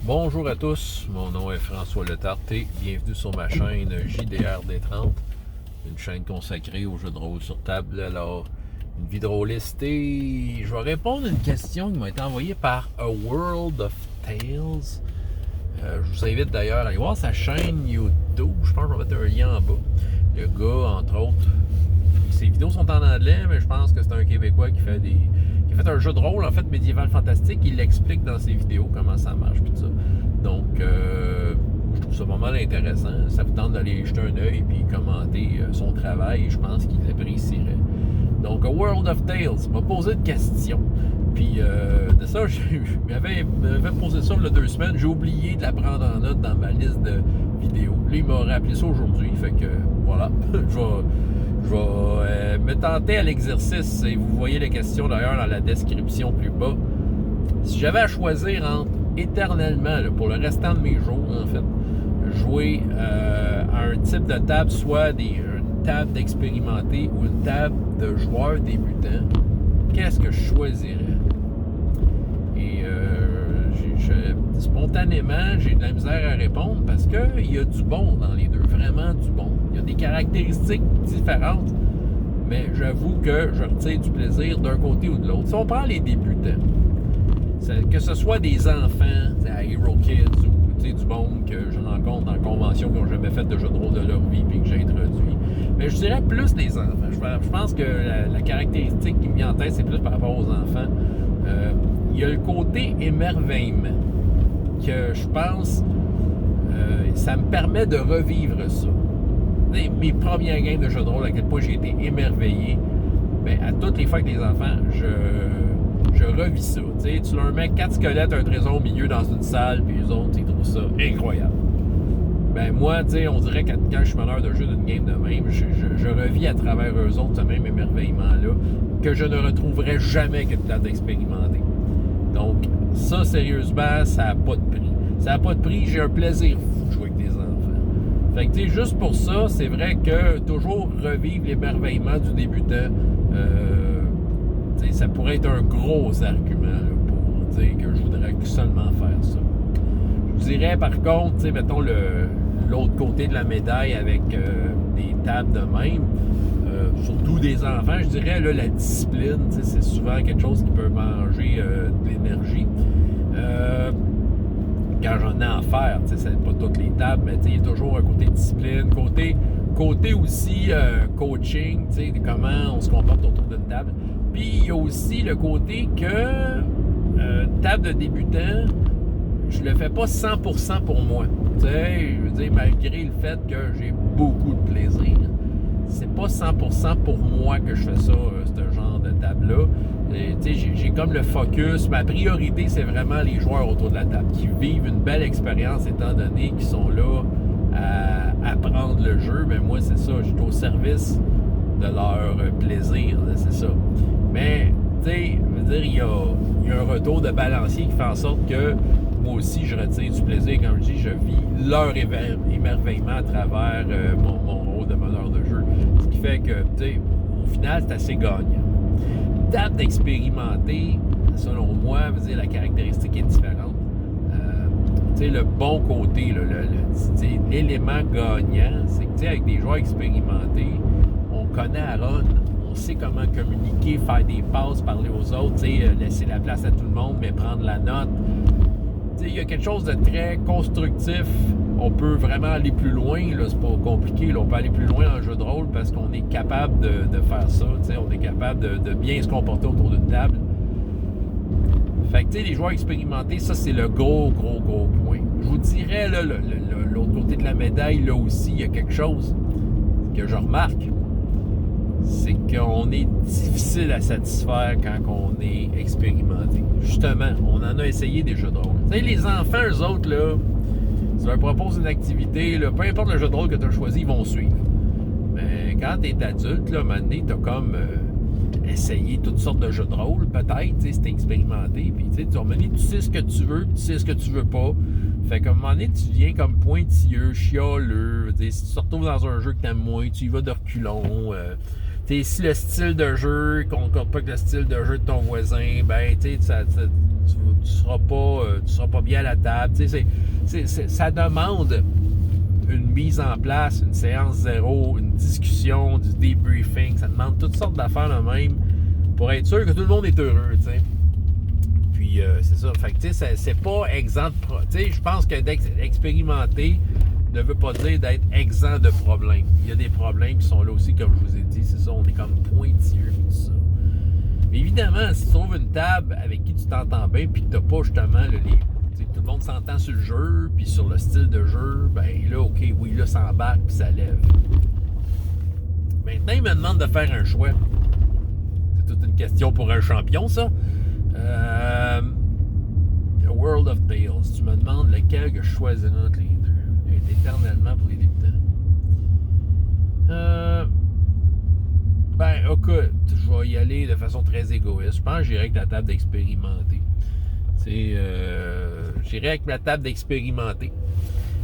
Bonjour à tous, mon nom est François Letarte et bienvenue sur ma chaîne JDRD30, une chaîne consacrée aux jeux de rôle sur table. Alors, une vie drôliste et je vais répondre à une question qui m'a été envoyée par A World of Tales. Je vous invite d'ailleurs à aller voir sa chaîne YouTube, je pense que je vais mettre un lien en bas. Le gars, entre autres, ses vidéos sont en anglais, mais je pense que c'est un Québécois qui fait un jeu de rôle, en fait, médiéval fantastique. Il l'explique dans ses vidéos, comment ça marche, puis tout ça. Donc, je trouve ça pas mal intéressant. Ça vous tente d'aller jeter un œil puis commenter son travail. Je pense qu'il l'apprécierait. Donc, A World of Tales m'a posé une question. Puis, de ça, je m'avais posé ça il y a 2 semaines. J'ai oublié de la prendre en note dans ma liste de vidéos. Là, il m'a rappelé ça aujourd'hui. Fait que, voilà, je vais me tenter à l'exercice et vous voyez les questions d'ailleurs dans la description plus bas. Si j'avais à choisir entre éternellement, là, pour le restant de mes jours, en fait, jouer à un type de table, soit une table d'expérimenté ou une table de joueurs débutants, qu'est-ce que je choisirais? Et spontanément, j'ai de la misère à répondre parce qu'il y a du bon dans les deux, vraiment du bon. Il y a des caractéristiques différentes, mais j'avoue que je retire du plaisir d'un côté ou de l'autre. Si on prend les débutants, que ce soit des enfants à Hero Kids ou du monde que je rencontre en convention qui n'ont jamais fait de jeu de rôle de leur vie et que j'ai introduit, mais je dirais plus des enfants. Je pense que la caractéristique qui me vient en tête, c'est plus par rapport aux enfants. Il y a le côté émerveillement que je pense ça me permet de revivre ça. Mes premières games de jeux de rôle, à quel point j'ai été émerveillé, mais à toutes les fois avec les enfants, je revis ça. Tu leur mets 4 squelettes, un trésor au milieu dans une salle, puis les autres, ils trouvent ça incroyable. Ben moi, on dirait que quand je suis meneur de jeu d'une game de même, je revis à travers eux autres ce même émerveillement-là que je ne retrouverai jamais qu'une table d'expérimenter. Donc, ça, sérieusement, ça n'a pas de prix. Ça n'a pas de prix, j'ai un plaisir fou de jouer avec des enfants. Fait que, juste pour ça, c'est vrai que toujours revivre l'émerveillement du débutant, ça pourrait être un gros argument là, pour dire que je voudrais seulement faire ça. Je vous dirais, par contre, mettons l'autre côté de la médaille avec des tables de même, surtout des enfants, je dirais, là, la discipline, c'est souvent quelque chose qui peut manger de l'énergie. Quand j'en ai à faire, c'est pas toutes les tables, mais il y a toujours un côté discipline, côté aussi coaching, comment on se comporte autour d'une table. Puis il y a aussi le côté que table de débutant, je le fais pas 100% pour moi. Je veux dire, malgré le fait que j'ai beaucoup de plaisir, c'est pas 100% pour moi que je fais ça, ce genre de table-là. J'ai comme le focus. Ma priorité, c'est vraiment les joueurs autour de la table qui vivent une belle expérience étant donné qu'ils sont là à apprendre le jeu. Mais moi, c'est ça, je suis au service de leur plaisir, c'est ça. Mais, je veux dire, il y a un retour de balancier qui fait en sorte que moi aussi, je retire du plaisir. Comme je dis, je vis leur émerveillement à travers mon rôle de meneur de jeu. Ce qui fait que, au final, c'est assez gagnant. Table d'expérimenter, selon moi, veut dire, la caractéristique est différente. Le bon côté, l'élément gagnant, c'est que, avec des joueurs expérimentés, on connaît Aaron, on sait comment communiquer, faire des passes, parler aux autres, laisser la place à tout le monde, mais prendre la note. Il y a quelque chose de très constructif. On peut vraiment aller plus loin, là, c'est pas compliqué. Là, on peut aller plus loin en jeu de rôle parce qu'on est capable de faire ça. On est capable de bien se comporter autour d'une table. Fait que les joueurs expérimentés, ça c'est le gros point. Je vous dirais, là, l'autre côté de la médaille, là aussi, il y a quelque chose que je remarque. C'est qu'on est difficile à satisfaire quand on est expérimenté. Justement, on en a essayé des jeux de rôle. Les enfants, eux autres, là, si tu leur proposes une activité, là, peu importe le jeu de rôle que tu as choisi, ils vont suivre. Mais quand tu es adulte, là, à un moment donné, tu as comme essayé toutes sortes de jeux de rôle, peut-être, si tu es expérimenté. Puis, tu sais ce que tu veux, tu sais ce que tu veux pas. Fait qu'à un moment donné, tu viens comme pointilleux, chialeux. Si tu te retrouves dans un jeu que tu aimes moins, tu y vas de reculons. Si le style de jeu ne concorde pas avec le style de jeu de ton voisin, ben tu seras pas bien à la table. Ça demande une mise en place, une séance zéro, une discussion, du debriefing. Ça demande toutes sortes d'affaires de même pour être sûr que tout le monde est heureux. T'sais. Puis c'est ça. Fait que c'est pas exempt de je pense que d'expérimenter ne veut pas dire d'être exempt de problèmes. Il y a des problèmes qui sont là aussi, comme je vous ai dit. C'est ça, on est comme pointilleux tout ça. Mais évidemment, si tu trouves une table avec qui tu t'entends bien puis que tu n'as pas justement tout le monde s'entend sur le jeu puis sur le style de jeu, ben là, OK, oui, là, ça embarque puis ça lève. Maintenant, il me demande de faire un choix. C'est toute une question pour un champion, ça. The World of Tales. Tu me demandes lequel que je choisirais entre les deux. Éternellement pour les débutants. Ben, écoute, je vais y aller de façon très égoïste. Je pense que j'irai avec la table d'expérimenter. J'irai avec la table d'expérimenter.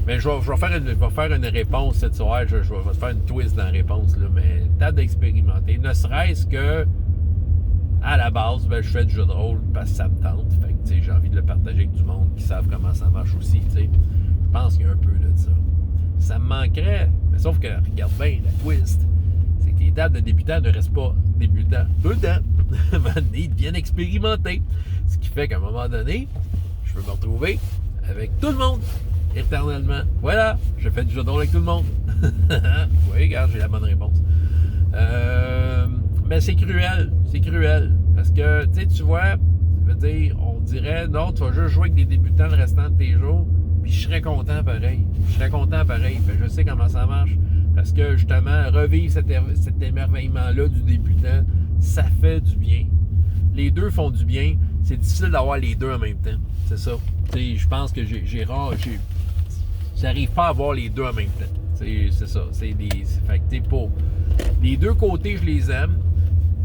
Mais je vais faire une réponse cette soirée. Je vais faire une twist dans la réponse. Là, mais table d'expérimenter. Ne serait-ce que à la base, ben, je fais du jeu de rôle parce que ça me tente. Fait que j'ai envie de le partager avec du monde qui savent comment ça marche aussi. T'sais. Je pense qu'il y a un peu de ça. Ça me manquerait, mais sauf que, regarde bien, la twist, c'est que les tables de débutants ne restent pas débutants tout le temps. À un moment donné, ils deviennent expérimentés. Ce qui fait qu'à un moment donné, je peux me retrouver avec tout le monde, éternellement. Voilà, je fais du jeu de rôle avec tout le monde. Oui, regarde, j'ai la bonne réponse. Mais c'est cruel, parce que, tu vois, je veux dire, on dirait, non, tu vas juste jouer avec des débutants le restant de tes jours. Puis je serais content pareil. Fait, je sais comment ça marche. Parce que justement, revivre cet émerveillement-là du débutant, ça fait du bien. Les deux font du bien. C'est difficile d'avoir les deux en même temps. C'est ça. Je pense que j'arrive pas à avoir les deux en même temps. C'est ça. Fait que pour les deux côtés, je les aime.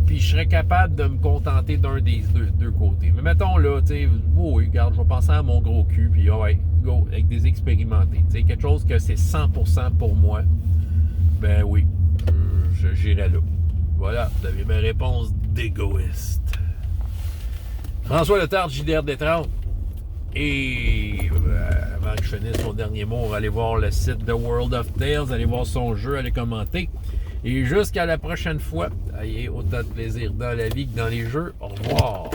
Puis je serais capable de me contenter d'un des deux côtés. Mais mettons là, oui, regarde, je vais penser à mon gros cul, puis ouais, go, avec des expérimentés. Quelque chose que c'est 100% pour moi, ben oui, j'irai là. Voilà, vous avez ma réponse d'égoïste. François Letard, JDR Détrempe. Et avant que je finisse mon dernier mot, allez voir le site The World of Tales, allez voir son jeu, allez commenter. Et jusqu'à la prochaine fois, ayez autant de plaisir dans la vie que dans les jeux. Au revoir!